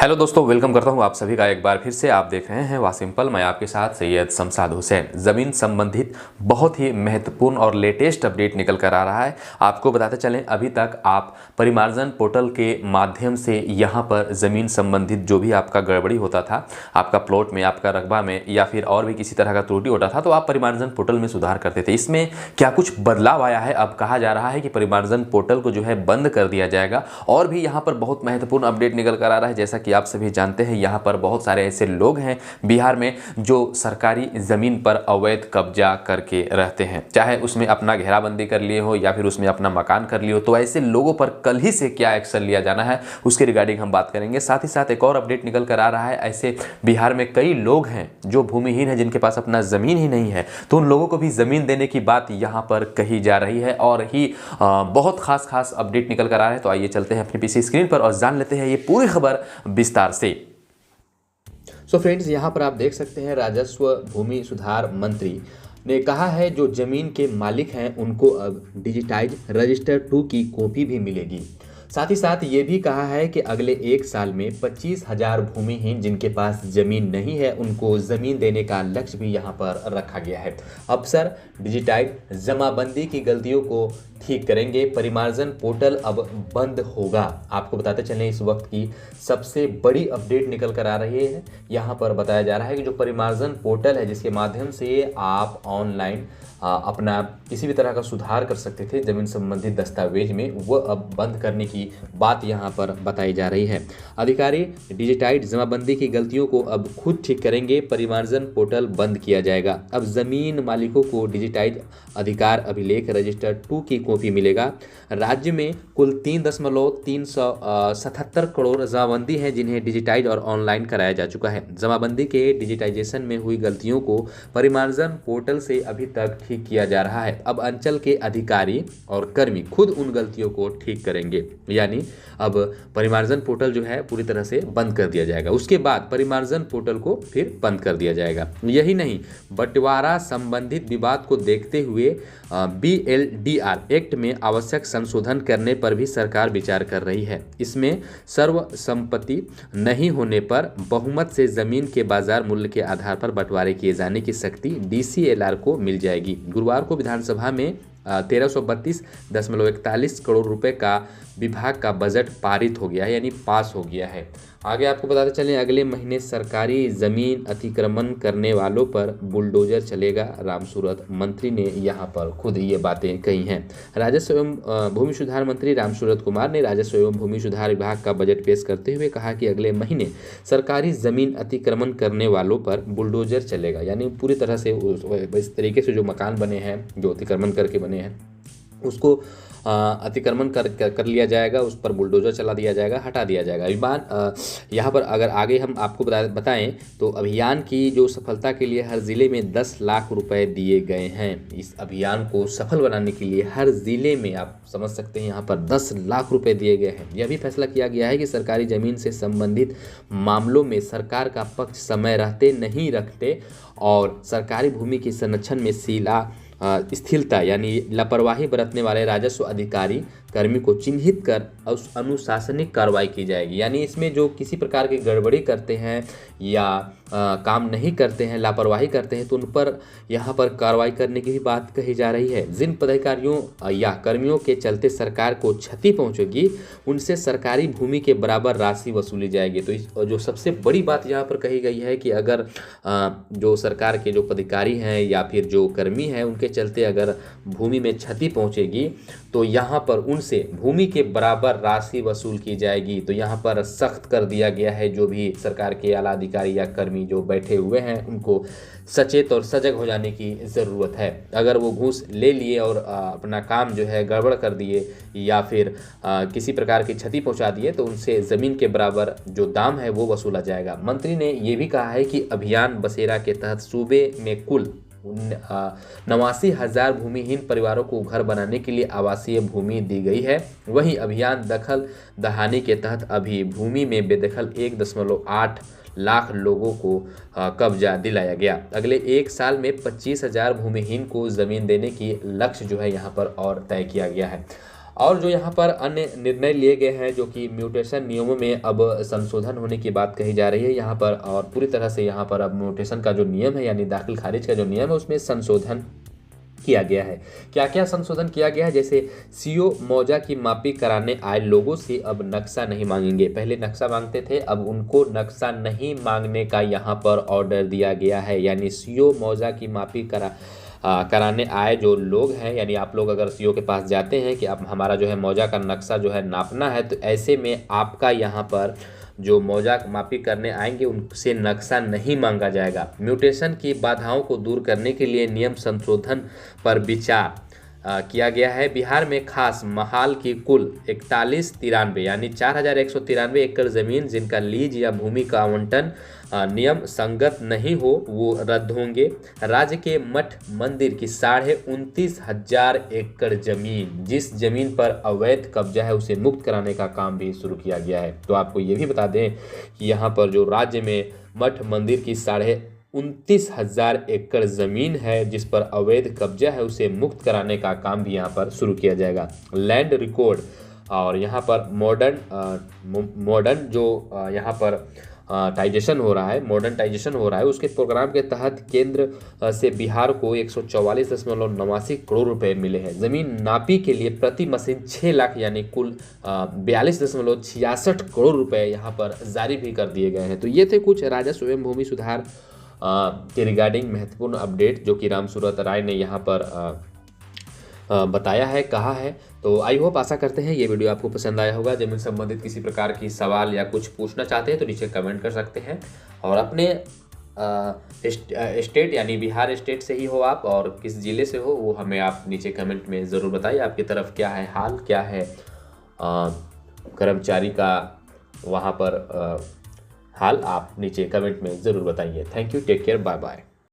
Hello दोस्तों, welcome करता हूं आप सभी का एक बार फिर से। आप देख रहे हैं वासिम्पल, मैं आपके साथ सैयद शमशाद हुसैन। ज़मीन संबंधित बहुत ही महत्वपूर्ण और लेटेस्ट अपडेट निकल कर आ रहा है। आपको बताते चलें, अभी तक आप परिमार्जन पोर्टल के माध्यम से यहां पर ज़मीन संबंधित जो भी आपका गड़बड़ी होता था, आपका प्लॉट में, आपका रकबा में या फिर और भी किसी तरह का त्रुटि होता था, तो आप परिमार्जन पोर्टल में सुधार करते थे। इसमें क्या कुछ बदलाव आया है? अब कहा जा रहा है कि परिमार्जन पोर्टल को जो है बंद कर दिया जाएगा। और भी यहाँ पर बहुत महत्वपूर्ण अपडेट निकल कर आ रहा है। जैसा कि आप सभी जानते हैं, यहाँ पर बहुत सारे ऐसे लोग हैं बिहार में जो सरकारी ज़मीन पर अवैध कब्जा करके रहते हैं, चाहे उसमें अपना घेराबंदी कर लिए हो या फिर उसमें अपना मकान कर लिए हो। तो ऐसे लोगों पर कल ही से क्या एक्शन लिया जाना है, उसके रिगार्डिंग हम बात करेंगे। साथ ही साथ एक और अपडेट निकल कर आ रहा है, ऐसे बिहार में कई लोग हैं जो भूमिहीन हैं, जिनके पास अपना ज़मीन ही नहीं है, तो उन लोगों को भी ज़मीन देने की बात यहाँ पर कही जा रही है। और ही बहुत खास अपडेट निकल कर आ रहा है। तो आइए चलते हैं अपनी पीसी स्क्रीन पर और जान लेते हैं ये पूरी खबर विस्तार से। सो फ्रेंड्स, यहाँ पर आप देख सकते हैं, राजस्व भूमि सुधार मंत्री ने कहा है जो जमीन के मालिक हैं उनको अब डिजिटाइज रजिस्टर 2 की कॉपी भी मिलेगी। साथ ही साथ ये भी कहा है कि अगले एक साल में 25,000 भूमिहीन जिनके पास जमीन नहीं है उनको जमीन देने का लक्ष्य भी यहाँ पर रखा गया है। अफसर डिजिटाइज जमाबंदी की गलतियों को ठीक करेंगे। परिमार्जन पोर्टल अब बंद होगा। आपको बताते चलें, इस वक्त की सबसे बड़ी अपडेट निकल कर आ रही है। यहाँ पर बताया जा रहा है कि जो परिमार्जन पोर्टल है, जिसके माध्यम से आप ऑनलाइन अपना किसी भी तरह का सुधार कर सकते थे जमीन संबंधित दस्तावेज में, वो अब बंद करने की बात यहाँ पर बताई जा रही है। अधिकारी डिजिटाइज जमाबंदी की गलतियों को अब खुद ठीक करेंगे। परिमार्जन पोर्टल बंद किया जाएगा। अब जमीन मालिकों को डिजिटाइज अधिकार अभिलेख रजिस्टर 2 की कॉपी मिलेगा। राज्य में कुल 3.377 करोड़ जमाबंदी है जिन्हें डिजिटाइज और ऑनलाइन कराया जा चुका है। जमाबंदी के डिजिटाइजेशन में हुई गलतियों को परिमार्जन पोर्टल से अभी तक ठीक किया जा रहा है। अब अंचल के अधिकारी और कर्मी खुद उन गलतियों को ठीक करेंगे। यानी अब परिमार्जन पोर्टल जो है पूरी तरह से बंद कर दिया जाएगा। उसके बाद परिमार्जन पोर्टल को फिर बंद कर दिया जाएगा। यही नहीं, बंटवारा संबंधित विवाद को देखते हुए BLDR एक्ट में आवश्यक संशोधन करने पर भी सरकार विचार कर रही है। इसमें सर्वसम्मति नहीं होने पर बहुमत से जमीन के बाजार मूल्य के आधार पर बंटवारे किए जाने की शक्ति DCLR को मिल जाएगी। गुरुवार को विधानसभा में 1332.41 करोड़ रुपए का विभाग का बजट पारित हो गया है, यानी पास हो गया है। आगे आपको बताते चलें, अगले महीने सरकारी जमीन अतिक्रमण करने वालों पर बुलडोजर चलेगा। रामसूरत मंत्री ने यहाँ पर खुद ये बातें कही हैं। राजस्व एवं भूमि सुधार मंत्री रामसूरत कुमार ने राजस्व एवं भूमि सुधार विभाग का बजट पेश करते हुए कहा कि अगले महीने सरकारी जमीन अतिक्रमण करने वालों पर बुलडोजर चलेगा। यानी पूरी तरह से इस तरीके से जो मकान बने हैं, जो अतिक्रमण करके बने हैं, उसको अतिक्रमण कर लिया जाएगा, उस पर बुलडोजर चला दिया जाएगा, हटा दिया जाएगा। अभियान यहाँ पर अगर आगे हम आपको बताएं तो अभियान की जो सफलता के लिए हर ज़िले में 10 लाख रुपए दिए गए हैं। इस अभियान को सफल बनाने के लिए हर ज़िले में आप समझ सकते हैं यहाँ पर 10 लाख रुपए दिए गए हैं। यह भी फैसला किया गया है कि सरकारी ज़मीन से संबंधित मामलों में सरकार का पक्ष समय रहते नहीं रखते और सरकारी भूमि के संरक्षण में स्थिरता यानी लापरवाही बरतने वाले राजस्व अधिकारी कर्मी को चिन्हित कर अनुशासनिक कार्रवाई की जाएगी। यानी इसमें जो किसी प्रकार की गड़बड़ी करते हैं या काम नहीं करते हैं, लापरवाही करते हैं, तो उन पर यहाँ पर कार्रवाई करने की भी बात कही जा रही है। जिन पदाधिकारियों या कर्मियों के चलते सरकार को क्षति पहुँचेगी, उनसे सरकारी भूमि के बराबर राशि वसूली जाएगी। तो जो सबसे बड़ी बात यहाँ पर कही गई है कि अगर जो सरकार के जो पदाधिकारी हैं या फिर जो कर्मी हैं, उनके चलते अगर भूमि में क्षति पहुँचेगी तो यहाँ पर उनसे भूमि के बराबर राशि वसूल की जाएगी। तो यहाँ पर सख्त कर दिया गया है। जो भी सरकार के आला अधिकारी या कर्मी जो बैठे हुए हैं, उनको सचेत और सजग हो जाने की ज़रूरत है। अगर वो घूस ले लिए और अपना काम जो है गड़बड़ कर दिए या फिर किसी प्रकार की क्षति पहुंचा दिए, तो उनसे ज़मीन के बराबर जो दाम है वो वसूला जाएगा। मंत्री ने ये भी कहा है कि अभियान बसेरा के तहत सूबे में कुल 89,000 भूमिहीन परिवारों को घर बनाने के लिए आवासीय भूमि दी गई है। वहीं अभियान दखल दहानी के तहत अभी भूमि में बेदखल 1.8 लाख लोगों को कब्जा दिलाया गया। अगले एक साल में 25,000 भूमिहीन को ज़मीन देने की लक्ष्य जो है यहाँ पर और तय किया गया है। और जो यहाँ पर अन्य निर्णय लिए गए हैं जो कि म्यूटेशन नियमों में अब संशोधन होने की बात कही जा रही है यहाँ पर, और पूरी तरह से यहाँ पर अब म्यूटेशन का जो नियम है यानी दाखिल खारिज का जो नियम है उसमें संशोधन किया गया है। क्या क्या संशोधन किया गया है, जैसे सीओ मौजा की मापी कराने आए लोगों से अब नक्शा नहीं मांगेंगे। पहले नक्शा मांगते थे, अब उनको नक्शा नहीं मांगने का यहाँ पर ऑर्डर दिया गया है। यानी सीओ मौजा की मापी कराने आए जो लोग हैं, यानी आप लोग अगर सीओ के पास जाते हैं कि अब हमारा जो है मौजा का नक्शा जो है नापना है, तो ऐसे में आपका यहाँ पर जो मौजा मापी करने आएंगे उनसे नक्शा नहीं मांगा जाएगा। म्यूटेशन की बाधाओं को दूर करने के लिए नियम संशोधन पर विचार किया गया है। बिहार में खास महाल की कुल 4193 यानी 4193 एकड़ ज़मीन जिनका लीज या भूमि का आवंटन नियम संगत नहीं हो वो रद्द होंगे। राज्य के मठ मंदिर की 29,500 एकड़ जमीन, जिस जमीन पर अवैध कब्जा है उसे मुक्त कराने का काम भी शुरू किया गया है। तो आपको ये भी बता दें कि यहाँ पर जो राज्य में मठ मंदिर की 29,500 एकड़ ज़मीन है जिस पर अवैध कब्जा है उसे मुक्त कराने का काम भी यहाँ पर शुरू किया जाएगा। लैंड रिकॉर्ड और यहाँ पर मॉडर्न जो यहाँ पर टाइजेशन हो रहा है, मॉडर्नाइजेशन हो रहा है, उसके प्रोग्राम के तहत केंद्र से बिहार को 144.89 करोड़ रुपए मिले हैं। ज़मीन नापी के लिए प्रति मशीन 6 लाख यानी कुल 42.66 करोड़ रुपए यहाँ पर जारी भी कर दिए गए हैं। तो ये थे कुछ राजस्व एवं भूमि सुधार के रिगार्डिंग महत्वपूर्ण अपडेट जो कि रामसूरत राय ने यहाँ पर बताया है, कहा है। तो आई होप, आशा करते हैं ये वीडियो आपको पसंद आया होगा। जमीन संबंधित किसी प्रकार की सवाल या कुछ पूछना चाहते हैं तो नीचे कमेंट कर सकते हैं। और अपने स्टेट यानी बिहार स्टेट से ही हो आप और किस ज़िले से हो वो हमें आप नीचे कमेंट में ज़रूर बताइए। आपकी तरफ क्या है हाल, क्या है कर्मचारी का वहाँ पर हाल, आप नीचे कमेंट में ज़रूर बताइए। Thank you, take care, bye bye.